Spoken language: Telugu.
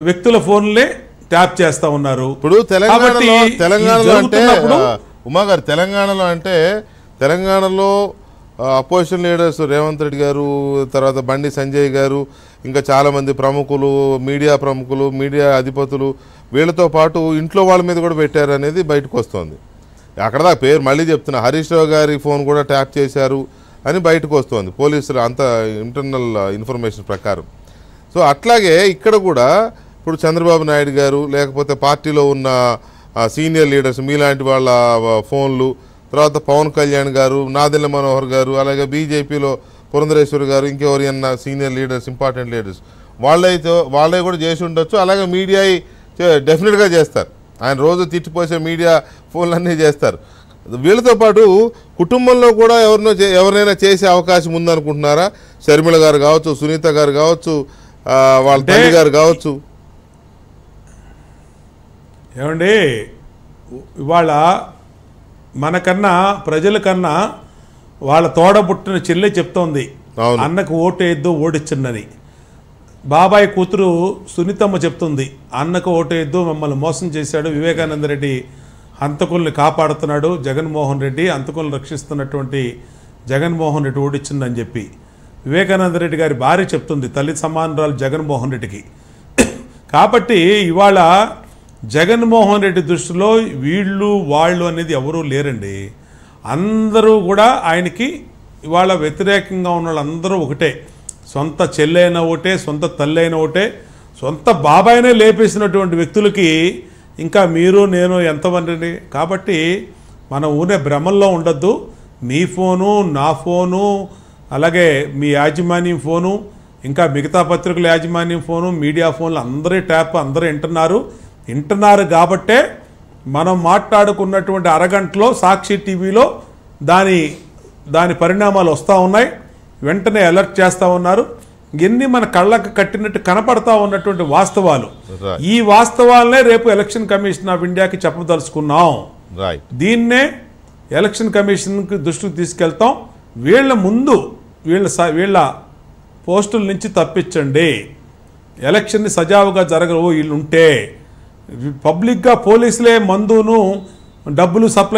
వ్యక్తుల ఫోన్లే ట్యాప్ చేస్తా ఉన్నారు. ఇప్పుడు తెలంగాణలో అంటే ఉమా గారు తెలంగాణలో అపోజిషన్ లీడర్స్ రేవంత్ రెడ్డి గారు, తర్వాత బండి సంజయ్ గారు, ఇంకా చాలామంది ప్రముఖులు, మీడియా అధిపతులు, వీళ్ళతో పాటు ఇంట్లో వాళ్ళ మీద కూడా పెట్టారు అనేది బయటకు వస్తుంది. అక్కడ దాకా పేరు మళ్ళీ చెప్తున్నా, హరీష్ రావు గారి ఫోన్ కూడా ట్యాప్ చేశారు అని బయటకు వస్తుంది పోలీసులు అంత ఇంటర్నల్ ఇన్ఫర్మేషన్ ప్రకారం. సో అట్లాగే ఇక్కడ కూడా ఇప్పుడు చంద్రబాబు నాయుడు గారు, లేకపోతే పార్టీలో ఉన్న సీనియర్ లీడర్స్ మీలాంటి వాళ్ళ ఫోన్లు, తర్వాత పవన్ కళ్యాణ్ గారు, నాదెళ్ల మనోహర్ గారు, అలాగే బీజేపీలో పురంధరేశ్వరి గారు, ఇంకెవరైనా సీనియర్ లీడర్స్, ఇంపార్టెంట్ లీడర్స్ వాళ్ళే కూడా చేసి ఉండొచ్చు. అలాగే మీడియా డెఫినెట్గా చేస్తారు. ఆయన రోజు తిట్టిపోసే మీడియా ఫోన్లన్నీ చేస్తారు. వీళ్ళతో పాటు కుటుంబంలో కూడా ఎవరినైనా చేసే అవకాశం ఉందనుకుంటున్నారా? షర్మిల గారు కావచ్చు, సునీత గారు కావచ్చు, వాళ్ళ తల్లి గారు కావచ్చు. ఏమండి, ఇవాళ మనకన్నా ప్రజల కన్నా వాళ్ళ తోడబుట్టిన చెల్లె చెప్తోంది అన్నకు ఓటేద్దు ఓడిచ్చిందని. బాబాయ్ కూతురు సునీతమ్మ చెప్తుంది అన్నకు ఓటేద్దు, మమ్మల్ని మోసం చేశాడు, వివేకానంద రెడ్డి హంతకుల్ని కాపాడుతున్నాడు, జగన్మోహన్ రెడ్డి హంతకుల్ని రక్షిస్తున్నటువంటి జగన్మోహన్ రెడ్డి ఓడిచ్చిందని చెప్పి వివేకానంద రెడ్డి గారి భార్య చెప్తుంది, తల్లి సమానురాలు జగన్మోహన్ రెడ్డికి. కాబట్టి ఇవాళ జగన్మోహన్ రెడ్డి దృష్టిలో వీళ్ళు వాళ్ళు అనేది ఎవరూ లేరండి. అందరూ కూడా ఆయనకి ఇవాళ వ్యతిరేకంగా ఉన్న వాళ్ళందరూ ఒకటే. సొంత చెల్లైన ఒకటే, సొంత తల్లి అయిన ఒకటే, సొంత బాబాయినే లేపేసినటువంటి వ్యక్తులకి ఇంకా మీరు నేను ఎంతమంది. కాబట్టి మనం ఊనే భ్రమల్లో ఉండొద్దు. మీ ఫోను, నా ఫోను, అలాగే మీ యాజమాన్యం ఫోను, ఇంకా మిగతా పత్రికల యాజమాన్యం ఫోను, మీడియా ఫోన్లు అందరి ట్యాప్ అందరూ వింటున్నారు కాబట్టే మనం మాట్లాడుకున్నటువంటి అరగంటలో సాక్షి టీవీలో దాని పరిణామాలు వస్తూ ఉన్నాయి. వెంటనే అలర్ట్ చేస్తూ ఉన్నారు. ఇన్ని మన కళ్ళకు కట్టినట్టు కనపడతా ఉన్నటువంటి వాస్తవాలు. ఈ వాస్తవాలనే రేపు ఎలక్షన్ కమిషన్ ఆఫ్ ఇండియాకి చెప్పదలుచుకున్నాం. దీన్నే ఎలక్షన్ కమిషన్కి దృష్టికి తీసుకెళ్తాం. వీళ్ళ పోస్టుల నుంచి తప్పించండి, ఎలక్షన్ని సజావుగా జరగవు వీళ్ళు ఉంటే. పబ్లిక్గా పోలీసులే మందును డబ్బులు సప్లై